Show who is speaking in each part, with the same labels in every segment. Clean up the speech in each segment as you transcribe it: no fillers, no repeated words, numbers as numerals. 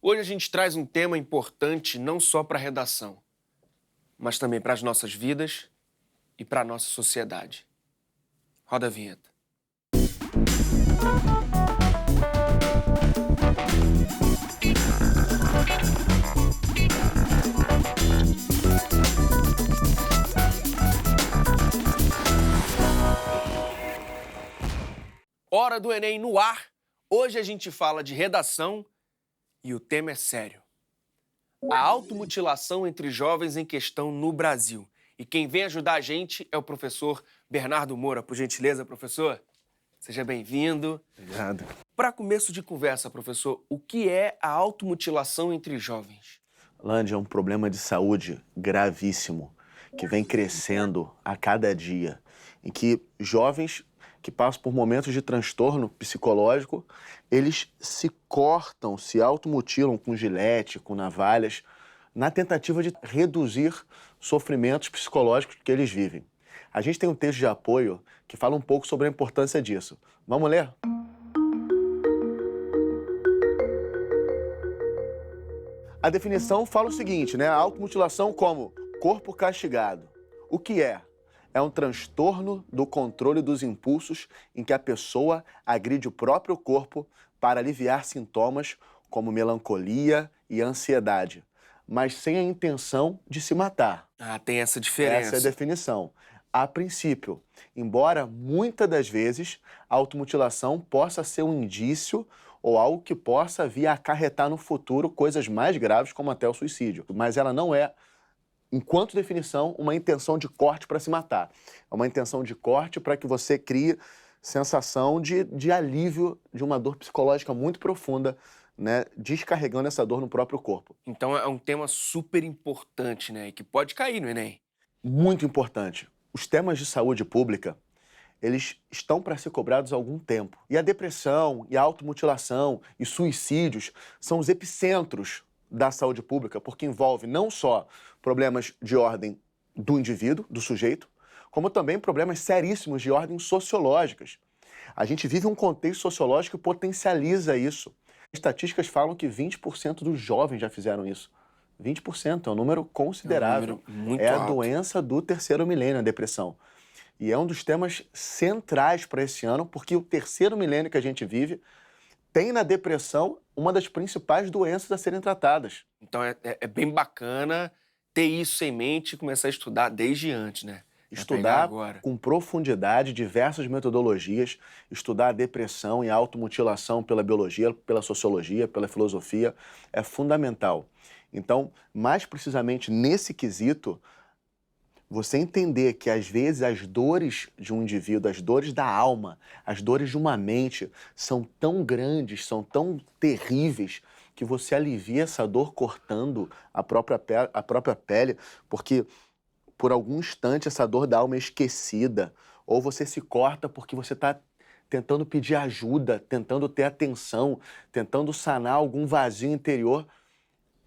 Speaker 1: Hoje a gente traz um tema importante não só para a redação, mas também para as nossas vidas e para a nossa sociedade. Roda a vinheta. Hora do Enem no ar. Hoje a gente fala de redação e o tema é sério. A automutilação entre jovens em questão no Brasil. E quem vem ajudar a gente é o professor Bernardo Moura. Por gentileza, professor, seja bem-vindo.
Speaker 2: Obrigado.
Speaker 1: Para começo de conversa, professor, o que é a automutilação entre jovens?
Speaker 2: Lande, é um problema de saúde gravíssimo, que vem crescendo a cada dia, em que jovens que passam por momentos de transtorno psicológico, eles se cortam, se automutilam com gilete, com navalhas, na tentativa de reduzir sofrimentos psicológicos que eles vivem. A gente tem um texto de apoio que fala um pouco sobre a importância disso. Vamos ler? A definição fala o seguinte, né? A automutilação como corpo castigado. O que é? É um transtorno do controle dos impulsos em que a pessoa agride o próprio corpo para aliviar sintomas como melancolia e ansiedade, mas sem a intenção de se matar.
Speaker 1: Ah, tem essa diferença.
Speaker 2: Essa é a definição. A princípio, embora muitas das vezes a automutilação possa ser um indício ou algo que possa vir a acarretar no futuro coisas mais graves, como até o suicídio. Mas ela não é, enquanto definição, uma intenção de corte para se matar. É uma intenção de corte para que você crie sensação de alívio de uma dor psicológica muito profunda, né, descarregando essa dor no próprio corpo.
Speaker 1: Então é um tema super importante, né? E que pode cair no Enem.
Speaker 2: Muito importante. Os temas de saúde pública, eles estão para ser cobrados há algum tempo. E a depressão, e a automutilação, e suicídios são os epicentros da saúde pública, porque envolve não só problemas de ordem do indivíduo, do sujeito, como também problemas seríssimos de ordem sociológicas. A gente vive um contexto sociológico que potencializa isso. Estatísticas falam que 20% dos jovens já fizeram isso. 20% é um número considerável.
Speaker 1: É um número muito
Speaker 2: É a
Speaker 1: alto.
Speaker 2: doença do terceiro milênio, a depressão. E é um dos temas centrais para esse ano, porque o terceiro milênio que a gente vive tem na depressão uma das principais doenças a serem tratadas.
Speaker 1: Então é bem bacana ter isso em mente e começar a estudar desde antes, né? Pra pegar
Speaker 2: Estudar
Speaker 1: agora.
Speaker 2: com profundidade diversas metodologias, estudar a depressão e a automutilação pela biologia, pela sociologia, pela filosofia, é fundamental. Então, mais precisamente nesse quesito, você entender que às vezes as dores de um indivíduo, as dores da alma, as dores de uma mente são tão grandes, são tão terríveis, que você alivia essa dor cortando a própria pele, porque por algum instante essa dor da alma é esquecida, ou você se corta porque você está tentando pedir ajuda, tentando ter atenção, tentando sanar algum vazio interior.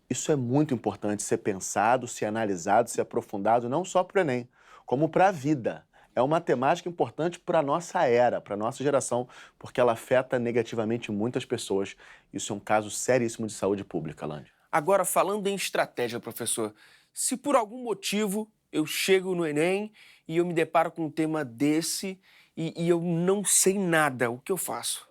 Speaker 2: Isso é muito importante ser pensado, ser analisado, ser aprofundado, não só para o Enem, como para a vida. É uma temática importante para a nossa era, para a nossa geração, porque ela afeta negativamente muitas pessoas. Isso é um caso seríssimo de saúde pública, Lande.
Speaker 1: Agora, falando em estratégia, professor, se por algum motivo eu chego no Enem e eu me deparo com um tema desse e eu não sei nada, o que eu faço?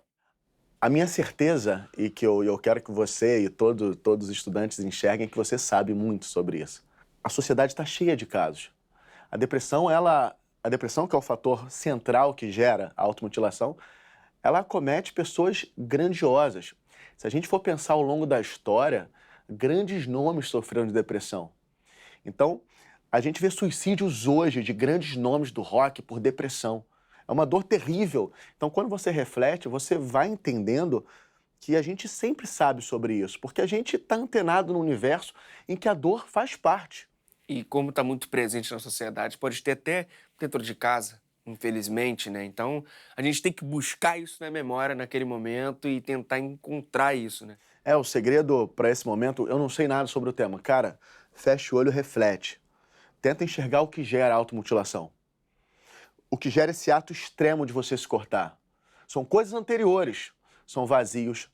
Speaker 2: A minha certeza, e que eu quero que você e todos os estudantes enxerguem, é que você sabe muito sobre isso. A sociedade está cheia de casos. A depressão, que é o fator central que gera a automutilação, ela acomete pessoas grandiosas. Se a gente for pensar ao longo da história, grandes nomes sofreram de depressão. Então, a gente vê suicídios hoje de grandes nomes do rock por depressão. É uma dor terrível. Então, quando você reflete, você vai entendendo que a gente sempre sabe sobre isso, porque a gente está antenado no universo em que a dor faz parte.
Speaker 1: E como está muito presente na sociedade, pode ter até dentro de casa, infelizmente, né? Então, a gente tem que buscar isso na memória naquele momento e tentar encontrar isso, né?
Speaker 2: O segredo para esse momento, eu não sei nada sobre o tema. Cara, fecha o olho e reflete. Tenta enxergar o que gera a automutilação. O que gera esse ato extremo de você se cortar. São coisas anteriores. São vazios,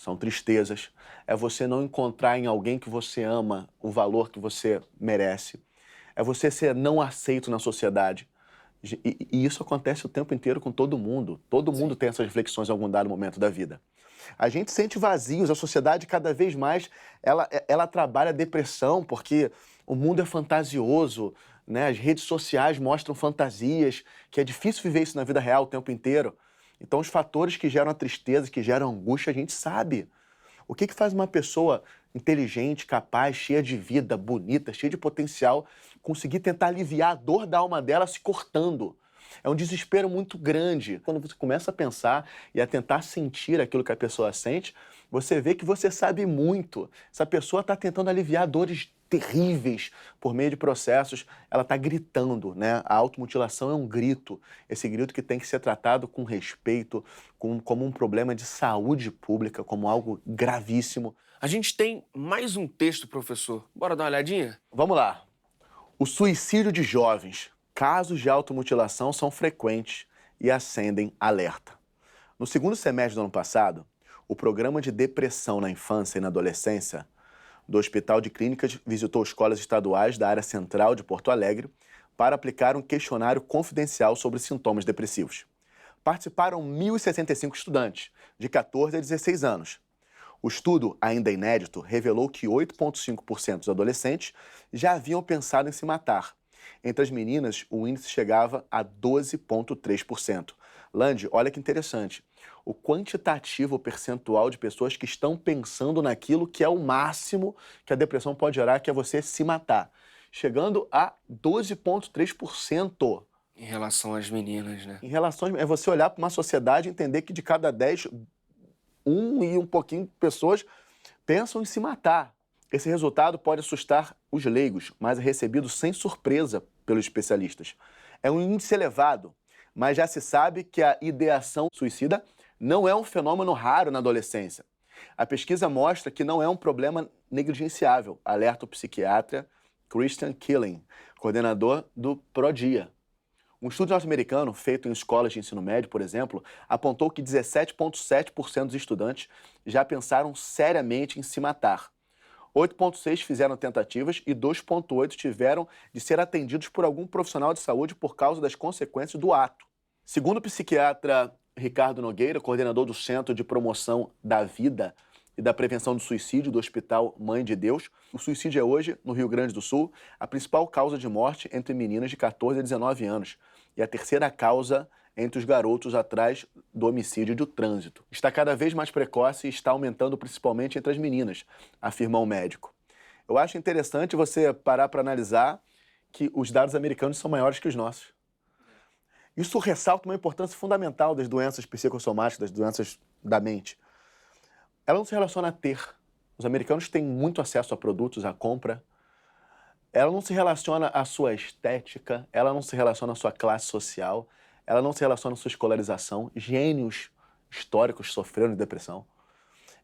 Speaker 2: são tristezas, é você não encontrar em alguém que você ama o valor que você merece, é você ser não aceito na sociedade. E isso acontece o tempo inteiro com todo mundo. Todo mundo tem essas reflexões em algum dado momento da vida. A gente sente vazios, a sociedade cada vez mais, ela trabalha a depressão, porque o mundo é fantasioso, né? As redes sociais mostram fantasias, que é difícil viver isso na vida real o tempo inteiro. Então os fatores que geram a tristeza, que geram a angústia, a gente sabe. O que faz uma pessoa inteligente, capaz, cheia de vida, bonita, cheia de potencial, conseguir tentar aliviar a dor da alma dela se cortando? É um desespero muito grande. Quando você começa a pensar e a tentar sentir aquilo que a pessoa sente, você vê que você sabe muito. Essa pessoa está tentando aliviar dores terríveis por meio de processos, ela está gritando, né? A automutilação é um grito, esse grito que tem que ser tratado com respeito, como um problema de saúde pública, como algo gravíssimo.
Speaker 1: A gente tem mais um texto, professor. Bora dar uma olhadinha?
Speaker 2: Vamos lá. O suicídio de jovens. Casos de automutilação são frequentes e acendem alerta. No segundo semestre do ano passado, o Programa de Depressão na Infância e na Adolescência do Hospital de Clínicas visitou escolas estaduais da área central de Porto Alegre para aplicar um questionário confidencial sobre sintomas depressivos. Participaram 1.065 estudantes, de 14 a 16 anos. O estudo, ainda inédito, revelou que 8,5% dos adolescentes já haviam pensado em se matar. Entre as meninas, o índice chegava a 12,3%. Land, olha que interessante. O quantitativo percentual de pessoas que estão pensando naquilo que é o máximo que a depressão pode gerar, que é você se matar. Chegando a 12,3%.
Speaker 1: Em relação às meninas, né?
Speaker 2: Em relação é você olhar para uma sociedade e entender que de cada 10, 1 e um pouquinho de pessoas pensam em se matar. Esse resultado pode assustar os leigos, mas é recebido sem surpresa pelos especialistas. É um índice elevado, mas já se sabe que a ideação suicida não é um fenômeno raro na adolescência. A pesquisa mostra que não é um problema negligenciável, alerta o psiquiatra Christian Killing, coordenador do ProDia. Um estudo norte-americano, feito em escolas de ensino médio, por exemplo, apontou que 17,7% dos estudantes já pensaram seriamente em se matar. 8,6% fizeram tentativas e 2,8% tiveram de ser atendidos por algum profissional de saúde por causa das consequências do ato. Segundo o psiquiatra Ricardo Nogueira, coordenador do Centro de Promoção da Vida e da Prevenção do Suicídio do Hospital Mãe de Deus, o suicídio é hoje, no Rio Grande do Sul, a principal causa de morte entre meninas de 14 a 19 anos e a terceira causa entre os garotos atrás do homicídio do trânsito. Está cada vez mais precoce e está aumentando principalmente entre as meninas, afirma o médico. Eu acho interessante você parar para analisar que os dados americanos são maiores que os nossos. Isso ressalta uma importância fundamental das doenças psicossomáticas, das doenças da mente. Ela não se relaciona a ter. Os americanos têm muito acesso a produtos, à compra. Ela não se relaciona à sua estética, ela não se relaciona à sua classe social, ela não se relaciona à sua escolarização. Gênios históricos sofreram de depressão.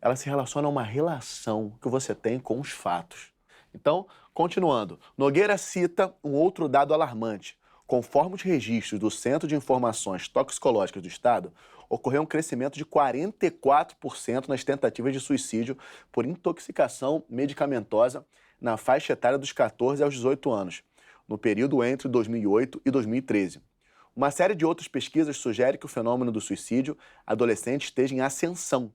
Speaker 2: Ela se relaciona a uma relação que você tem com os fatos. Então, continuando, Nogueira cita um outro dado alarmante. Conforme os registros do Centro de Informações Toxicológicas do Estado, ocorreu um crescimento de 44% nas tentativas de suicídio por intoxicação medicamentosa na faixa etária dos 14 aos 18 anos, no período entre 2008 e 2013. Uma série de outras pesquisas sugere que o fenômeno do suicídio adolescente esteja em ascensão.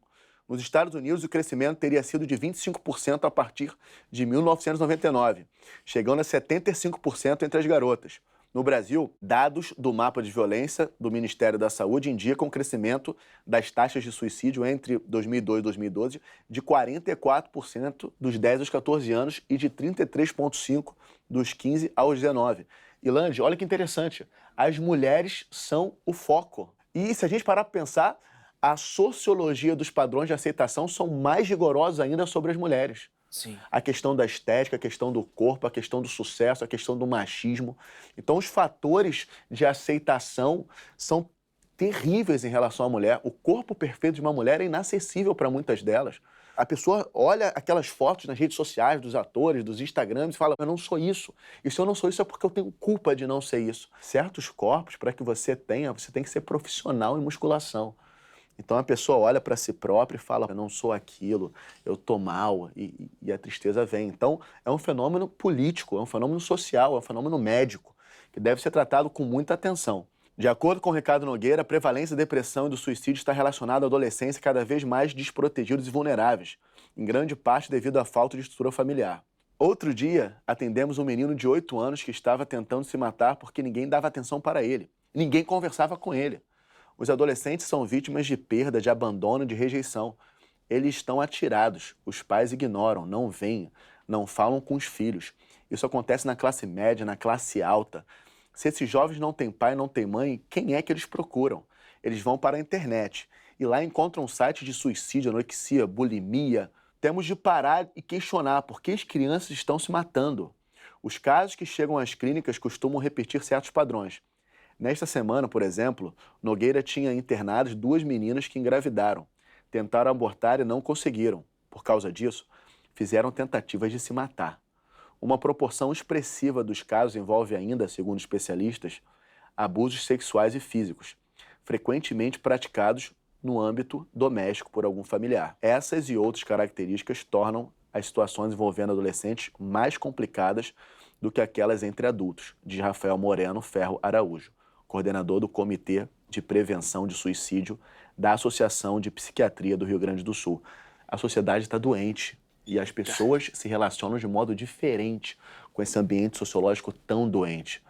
Speaker 2: Nos Estados Unidos, o crescimento teria sido de 25% a partir de 1999, chegando a 75% entre as garotas. No Brasil, dados do mapa de violência do Ministério da Saúde indicam o crescimento das taxas de suicídio entre 2002 e 2012 de 44% dos 10 aos 14 anos e de 33,5% dos 15 aos 19. E, Land, olha que interessante, as mulheres são o foco. E se a gente parar para pensar, a sociologia dos padrões de aceitação são mais rigorosos ainda sobre as mulheres.
Speaker 1: Sim.
Speaker 2: A questão da estética, a questão do corpo, a questão do sucesso, a questão do machismo. Então, os fatores de aceitação são terríveis em relação à mulher. O corpo perfeito de uma mulher é inacessível para muitas delas. A pessoa olha aquelas fotos nas redes sociais dos atores, dos Instagrams e fala, eu não sou isso. E se eu não sou isso é porque eu tenho culpa de não ser isso. Certos corpos, para que você tenha, você tem que ser profissional em musculação. Então a pessoa olha para si própria e fala, eu não sou aquilo, eu tô mal, e a tristeza vem. Então é um fenômeno político, é um fenômeno social, é um fenômeno médico, que deve ser tratado com muita atenção. De acordo com o Ricardo Nogueira, a prevalência da depressão e do suicídio está relacionada à adolescência cada vez mais desprotegidos e vulneráveis, em grande parte devido à falta de estrutura familiar. Outro dia, atendemos um menino de 8 anos que estava tentando se matar porque ninguém dava atenção para ele. Ninguém conversava com ele. Os adolescentes são vítimas de perda, de abandono, de rejeição. Eles estão atirados, os pais ignoram, não veem, não falam com os filhos. Isso acontece na classe média, na classe alta. Se esses jovens não têm pai, não têm mãe, quem é que eles procuram? Eles vão para a internet e lá encontram sites de suicídio, anorexia, bulimia. Temos de parar e questionar por que as crianças estão se matando. Os casos que chegam às clínicas costumam repetir certos padrões. Nesta semana, por exemplo, Nogueira tinha internadas 2 meninas que engravidaram. Tentaram abortar e não conseguiram. Por causa disso, fizeram tentativas de se matar. Uma proporção expressiva dos casos envolve ainda, segundo especialistas, abusos sexuais e físicos, frequentemente praticados no âmbito doméstico por algum familiar. Essas e outras características tornam as situações envolvendo adolescentes mais complicadas do que aquelas entre adultos, diz Rafael Moreno Ferro Araújo, coordenador do Comitê de Prevenção de Suicídio da Associação de Psiquiatria do Rio Grande do Sul. A sociedade está doente e as pessoas se relacionam de modo diferente com esse ambiente sociológico tão doente.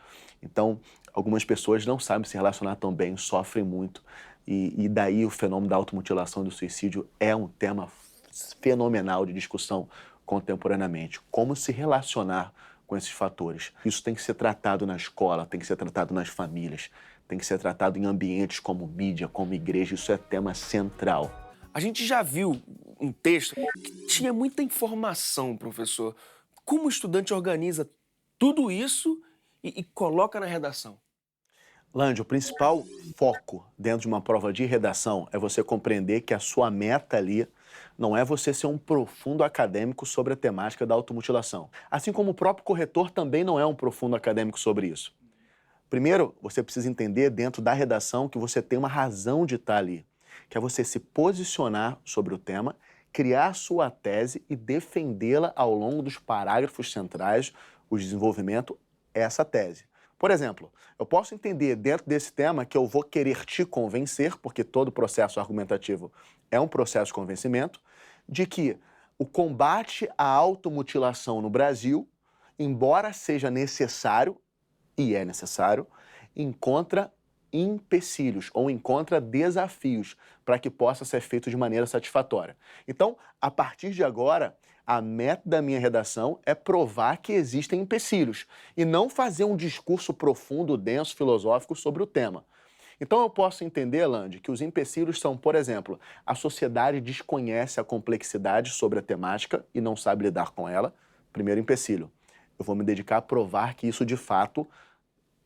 Speaker 2: Então, algumas pessoas não sabem se relacionar tão bem, sofrem muito, e daí o fenômeno da automutilação e do suicídio é um tema fenomenal de discussão contemporaneamente. Como se relacionar com esses fatores. Isso tem que ser tratado na escola, tem que ser tratado nas famílias, tem que ser tratado em ambientes como mídia, como igreja. Isso é tema central.
Speaker 1: A gente já viu um texto que tinha muita informação, professor. Como o estudante organiza tudo isso e coloca na redação?
Speaker 2: Lande, o principal foco dentro de uma prova de redação é você compreender que a sua meta ali não é você ser um profundo acadêmico sobre a temática da automutilação. Assim como o próprio corretor também não é um profundo acadêmico sobre isso. Primeiro, você precisa entender dentro da redação que você tem uma razão de estar ali, que é você se posicionar sobre o tema, criar sua tese e defendê-la ao longo dos parágrafos centrais, o desenvolvimento, essa tese. Por exemplo, eu posso entender dentro desse tema que eu vou querer te convencer, porque todo processo argumentativo é um processo de convencimento, de que o combate à automutilação no Brasil, embora seja necessário, e é necessário, encontra empecilhos ou encontra desafios para que possa ser feito de maneira satisfatória. Então, a partir de agora, a meta da minha redação é provar que existem empecilhos e não fazer um discurso profundo, denso, filosófico sobre o tema. Então eu posso entender, Lande, que os empecilhos são, por exemplo, a sociedade desconhece a complexidade sobre a temática e não sabe lidar com ela. Primeiro empecilho. Eu vou me dedicar a provar que isso de fato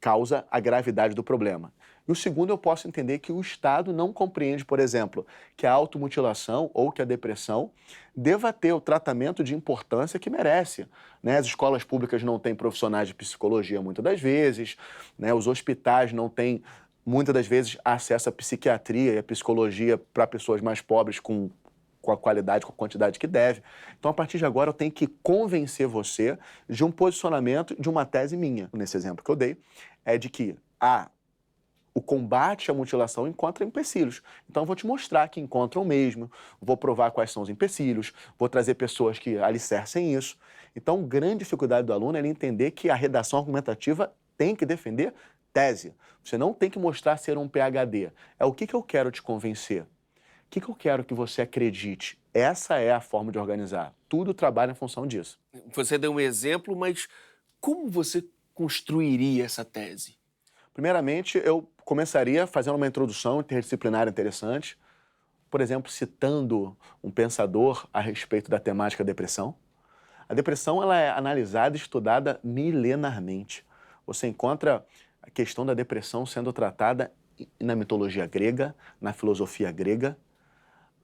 Speaker 2: causa a gravidade do problema. E o segundo, eu posso entender que o Estado não compreende, por exemplo, que a automutilação ou que a depressão deva ter o tratamento de importância que merece, né? As escolas públicas não têm profissionais de psicologia muitas das vezes, né? Os hospitais não têm, muitas das vezes, acesso à psiquiatria e à psicologia para pessoas mais pobres com a qualidade, com a quantidade que deve. Então, a partir de agora, eu tenho que convencer você de um posicionamento, de uma tese minha. Nesse exemplo que eu dei, é de que o combate à mutilação encontra empecilhos. Então, eu vou te mostrar que encontram mesmo, vou provar quais são os empecilhos, vou trazer pessoas que alicercem isso. Então, a grande dificuldade do aluno é ele entender que a redação argumentativa tem que defender tese. Você não tem que mostrar ser um PhD. É o que eu quero te convencer. O que eu quero que você acredite? Essa é a forma de organizar. Tudo trabalha em função disso.
Speaker 1: Você deu um exemplo, mas como você construiria essa tese?
Speaker 2: Primeiramente, eu começaria fazendo uma introdução interdisciplinar interessante, por exemplo, citando um pensador a respeito da temática depressão. A depressão ela é analisada e estudada milenarmente. Você encontra a questão da depressão sendo tratada na mitologia grega, na filosofia grega,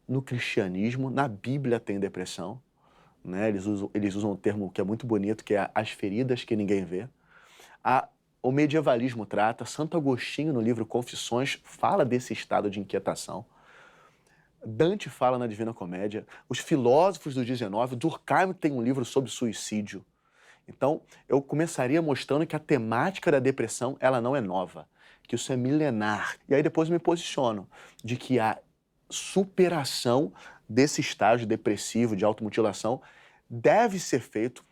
Speaker 2: no cristianismo, na Bíblia tem depressão, né? Eles usam um termo que é muito bonito, que é as feridas que ninguém vê. O medievalismo trata, Santo Agostinho, no livro Confissões, fala desse estado de inquietação. Dante fala na Divina Comédia, os filósofos do 19, Durkheim tem um livro sobre suicídio. Então, eu começaria mostrando que a temática da depressão, ela não é nova, que isso é milenar. E aí depois eu me posiciono de que a superação desse estágio depressivo, de automutilação, deve ser feito,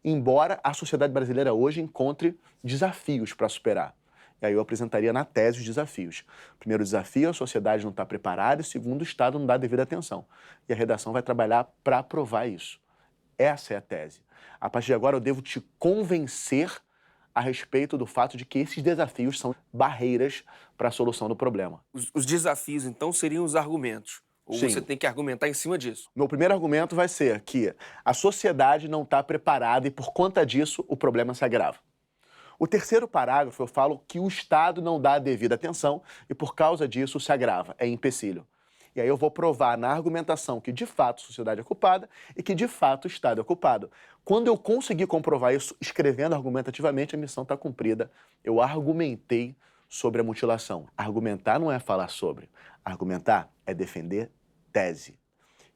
Speaker 2: embora a sociedade brasileira hoje encontre desafios para superar. E aí eu apresentaria na tese os desafios. Primeiro desafio, a sociedade não está preparada, e segundo, o Estado não dá devida atenção. E a redação vai trabalhar para provar isso. Essa é a tese. A partir de agora eu devo te convencer a respeito do fato de que esses desafios são barreiras para a solução do problema.
Speaker 1: Os desafios, então, seriam os argumentos. Ou
Speaker 2: Sim.
Speaker 1: você tem que argumentar em cima disso.
Speaker 2: Meu primeiro argumento vai ser que a sociedade não está preparada e, por conta disso, o problema se agrava. O terceiro parágrafo eu falo que o Estado não dá a devida atenção e, por causa disso, se agrava, é empecilho. E aí eu vou provar na argumentação que, de fato, a sociedade é culpada e que, de fato, o Estado é culpado. Quando eu conseguir comprovar isso escrevendo argumentativamente, a missão está cumprida. Eu argumentei sobre a mutilação. Argumentar não é falar sobre. Argumentar é defender tese.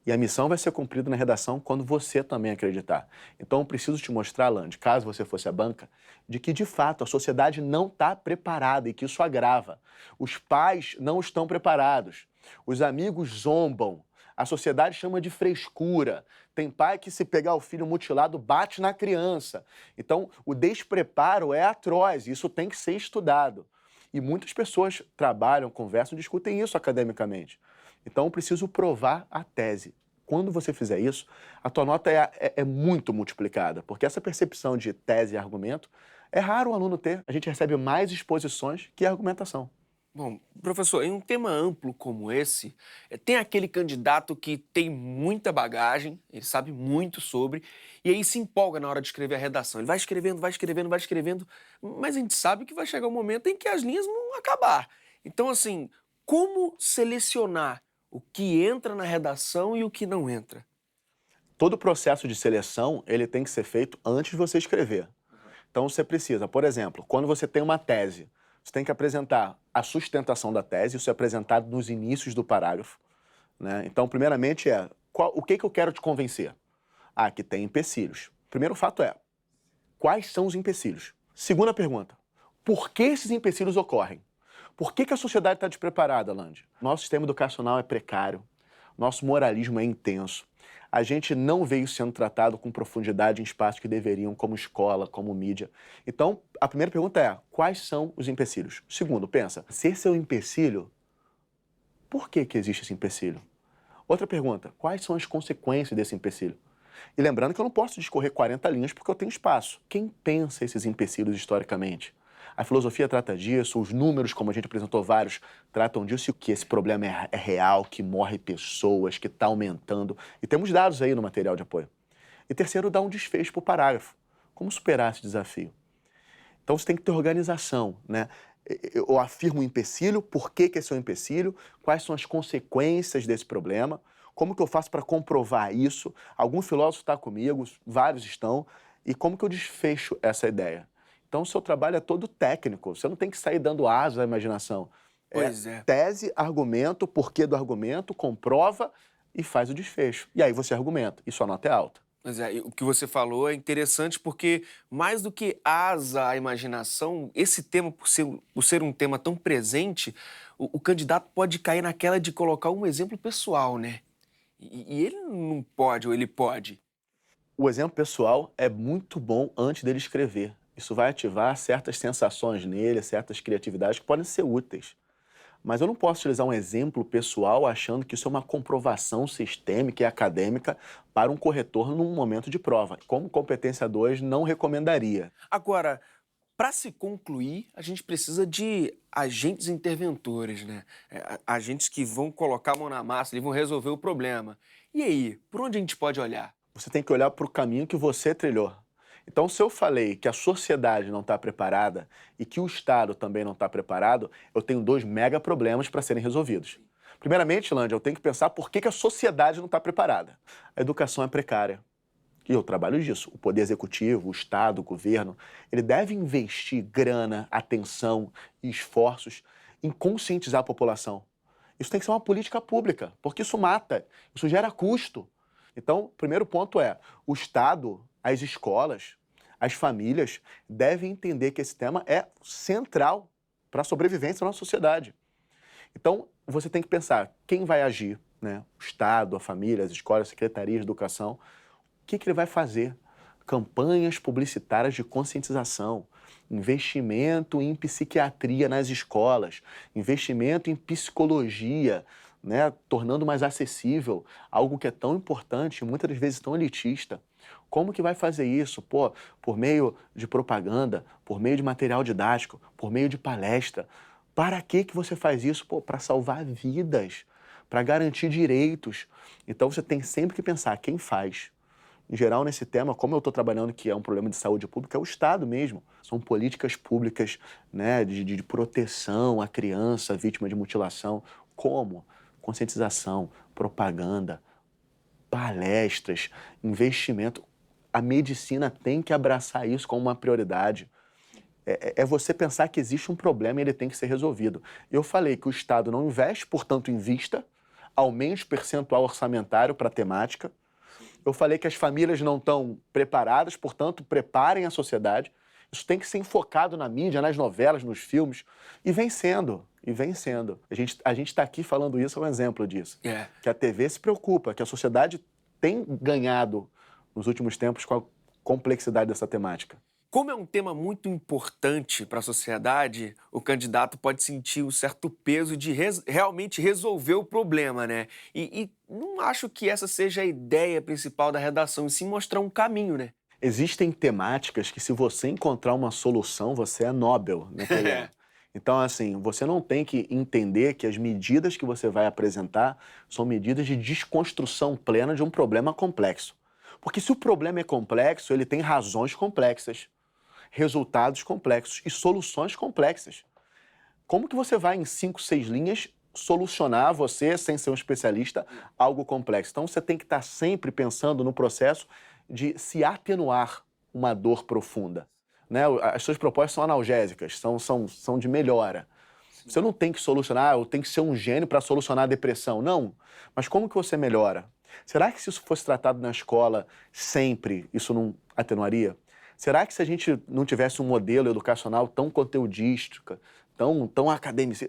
Speaker 2: E a missão vai ser cumprida na redação quando você também acreditar. Então eu preciso te mostrar, Lande, caso você fosse a banca, de que de fato a sociedade não está preparada e que isso agrava. Os pais não estão preparados. Os amigos zombam. A sociedade chama de frescura. Tem pai que, se pegar o filho mutilado, bate na criança. Então o despreparo é atroz, isso tem que ser estudado. E muitas pessoas trabalham, conversam, discutem isso academicamente. Então, eu preciso provar a tese. Quando você fizer isso, a tua nota é muito multiplicada, porque essa percepção de tese e argumento é raro o aluno ter. A gente recebe mais exposições que argumentação.
Speaker 1: Bom, professor, em um tema amplo como esse, tem aquele candidato que tem muita bagagem, ele sabe muito sobre, e aí se empolga na hora de escrever a redação. Ele vai escrevendo, vai escrevendo, vai escrevendo, mas a gente sabe que vai chegar um momento em que as linhas vão acabar. Então, assim, como selecionar o que entra na redação e o que não entra?
Speaker 2: Todo o processo de seleção, ele tem que ser feito antes de você escrever. Então, você precisa, por exemplo, quando você tem uma tese, você tem que apresentar a sustentação da tese, isso é apresentado nos inícios do parágrafo, né? Então, primeiramente o que eu quero te convencer? Ah, que tem empecilhos. Primeiro fato é, quais são os empecilhos? Segunda pergunta, por que esses empecilhos ocorrem? Por que a sociedade está despreparada, Lande? Nosso sistema educacional é precário, nosso moralismo é intenso. A gente não veio sendo tratado com profundidade em espaços que deveriam, como escola, como mídia. Então, a primeira pergunta é, quais são os empecilhos? Segundo, pensa, se esse é o empecilho, por que existe esse empecilho? Outra pergunta, quais são as consequências desse empecilho? E lembrando que eu não posso discorrer 40 linhas porque eu tenho espaço. Quem pensa esses empecilhos historicamente? A filosofia trata disso, os números, como a gente apresentou vários, tratam disso, que esse problema é real, que morre pessoas, que está aumentando. E temos dados aí no material de apoio. E terceiro, dá um desfecho para o parágrafo. Como superar esse desafio? Então você tem que ter organização, né? Eu afirmo o empecilho, por que esse é um empecilho, quais são as consequências desse problema, como que eu faço para comprovar isso? Algum filósofo está comigo, vários estão, e como que eu desfecho essa ideia? Então, o seu trabalho é todo técnico, você não tem que sair dando asa à imaginação.
Speaker 1: Pois é.
Speaker 2: Tese, argumento, porquê do argumento, comprova e faz o desfecho. E aí você argumenta, e sua nota é alta.
Speaker 1: Mas o que você falou é interessante porque, mais do que asa à imaginação, esse tema, por ser um tema tão presente, o candidato pode cair naquela de colocar um exemplo pessoal, né? E ele não pode, ou ele pode?
Speaker 2: O exemplo pessoal é muito bom antes dele escrever. Isso vai ativar certas sensações nele, certas criatividades que podem ser úteis. Mas eu não posso utilizar um exemplo pessoal achando que isso é uma comprovação sistêmica e acadêmica para um corretor num momento de prova. Como competência 2, não recomendaria.
Speaker 1: Agora, para se concluir, a gente precisa de agentes interventores, né? Agentes que vão colocar a mão na massa e vão resolver o problema. E aí, por onde a gente pode olhar?
Speaker 2: Você tem que olhar para o caminho que você trilhou. Então, se eu falei que a sociedade não está preparada e que o Estado também não está preparado, eu tenho dois mega problemas para serem resolvidos. Primeiramente, Lândia, eu tenho que pensar por que a sociedade não está preparada. A educação é precária. E eu trabalho disso. O Poder Executivo, o Estado, o governo, ele deve investir grana, atenção e esforços em conscientizar a população. Isso tem que ser uma política pública, porque isso mata, isso gera custo. Então, o primeiro ponto é, o Estado, as escolas, as famílias devem entender que esse tema é central para a sobrevivência da nossa sociedade. Então, você tem que pensar quem vai agir, né? O Estado, a família, as escolas, a secretaria de educação. O que ele vai fazer? Campanhas publicitárias de conscientização, investimento em psiquiatria nas escolas, investimento em psicologia, né? Tornando mais acessível algo que é tão importante e muitas das vezes tão elitista. Como que vai fazer isso? Pô, por meio de propaganda, por meio de material didático, por meio de palestra. Para que você faz isso? Pô, para salvar vidas, para garantir direitos. Então você tem sempre que pensar quem faz. Em geral, nesse tema, como eu estou trabalhando que é um problema de saúde pública, é o Estado mesmo. São políticas públicas, né, de proteção à criança vítima de mutilação. Como? Conscientização, propaganda, palestras, investimento. A medicina tem que abraçar isso como uma prioridade. É você pensar que existe um problema e ele tem que ser resolvido. Eu falei que o Estado não investe, portanto, invista, aumente o percentual orçamentário para a temática. Eu falei que as famílias não estão preparadas, portanto, preparem a sociedade. Isso tem que ser enfocado na mídia, nas novelas, nos filmes. E vem sendo, e vem sendo. A gente está aqui falando isso, é um exemplo disso. Que a TV se preocupa, que a sociedade tem ganhado nos últimos tempos com a complexidade dessa temática.
Speaker 1: Como é um tema muito importante para a sociedade, o candidato pode sentir um certo peso de realmente resolver o problema, né? E não acho que essa seja a ideia principal da redação, e sim mostrar um caminho, né?
Speaker 2: Existem temáticas que, se você encontrar uma solução, você é Nobel, né? Então, assim, você não tem que entender que as medidas que você vai apresentar são medidas de desconstrução plena de um problema complexo. Porque se o problema é complexo, ele tem razões complexas, resultados complexos e soluções complexas. Como que você vai, em 5, 6 linhas, solucionar você, sem ser um especialista, algo complexo? Então, você tem que estar sempre pensando no processo de se atenuar uma dor profunda, né? As suas propostas são analgésicas, são de melhora. Você não tem que solucionar, eu tenho que ser um gênio para solucionar a depressão. Não. Mas como que você melhora? Será que se isso fosse tratado na escola sempre, isso não atenuaria? Será que se a gente não tivesse um modelo educacional tão conteudístico, tão acadêmico,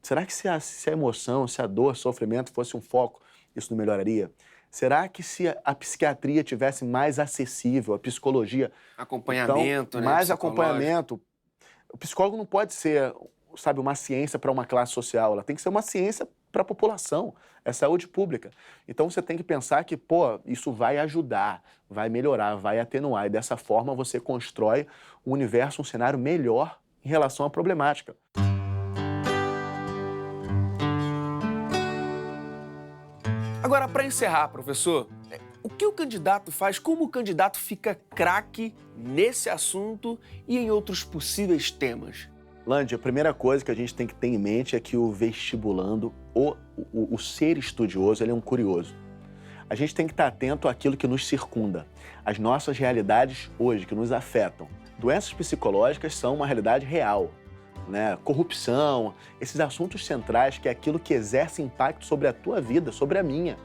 Speaker 2: será que se a emoção, se a dor, o sofrimento fosse um foco, isso não melhoraria? Será que se a psiquiatria tivesse mais acessível, a psicologia...
Speaker 1: Acompanhamento,
Speaker 2: então,
Speaker 1: né?
Speaker 2: mais acompanhamento. O psicólogo não pode ser, sabe, uma ciência para uma classe social, ela tem que ser uma ciência para a população, é saúde pública. Então você tem que pensar que, pô, isso vai ajudar, vai melhorar, vai atenuar, e dessa forma você constrói um universo, um cenário melhor em relação à problemática.
Speaker 1: Agora, para encerrar, professor, o que o candidato faz, como o candidato fica craque nesse assunto e em outros possíveis temas?
Speaker 2: Landi, a primeira coisa que a gente tem que ter em mente é que o vestibulando, o ser estudioso, ele é um curioso. A gente tem que estar atento àquilo que nos circunda, às nossas realidades hoje, que nos afetam. Doenças psicológicas são uma realidade real, né? Corrupção, esses assuntos centrais, que é aquilo que exerce impacto sobre a tua vida, sobre a minha.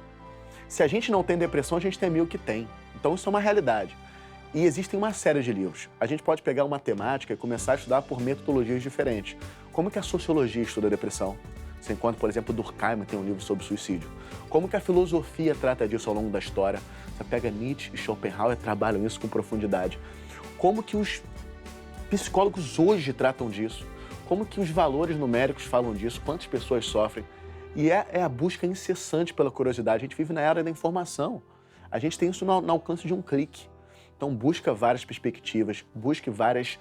Speaker 2: Se a gente não tem depressão, a gente tem amigo que tem. Então isso é uma realidade. E existem uma série de livros. A gente pode pegar uma temática e começar a estudar por metodologias diferentes. Como que a sociologia estuda a depressão? Você encontra, por exemplo, Durkheim tem um livro sobre suicídio. Como que a filosofia trata disso ao longo da história? Você pega Nietzsche e Schopenhauer, trabalham isso com profundidade. Como que os psicólogos hoje tratam disso? Como que os valores numéricos falam disso? Quantas pessoas sofrem? E é a busca incessante pela curiosidade. A gente vive na era da informação. A gente tem isso no alcance de um clique. Então busca várias perspectivas, busque várias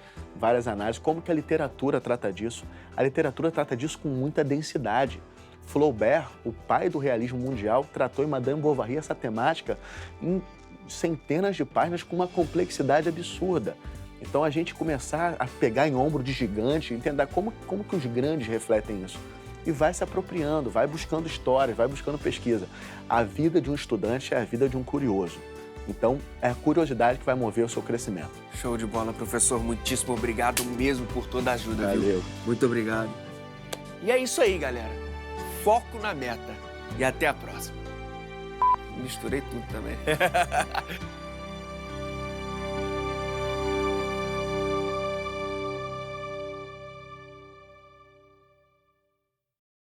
Speaker 2: análises. Como que a literatura trata disso? A literatura trata disso com muita densidade. Flaubert, o pai do realismo mundial, tratou em Madame Bovary essa temática em centenas de páginas com uma complexidade absurda. Então a gente começar a pegar em ombro de gigante, entender como que os grandes refletem isso. E vai se apropriando, vai buscando histórias, vai buscando pesquisa. A vida de um estudante é a vida de um curioso. Então, é a curiosidade que vai mover o seu crescimento.
Speaker 1: Show de bola, professor. Muitíssimo obrigado mesmo por toda a ajuda,
Speaker 2: Valeu.
Speaker 1: viu? Muito obrigado. E é isso aí, galera. foco na meta. E até a próxima. Misturei tudo também.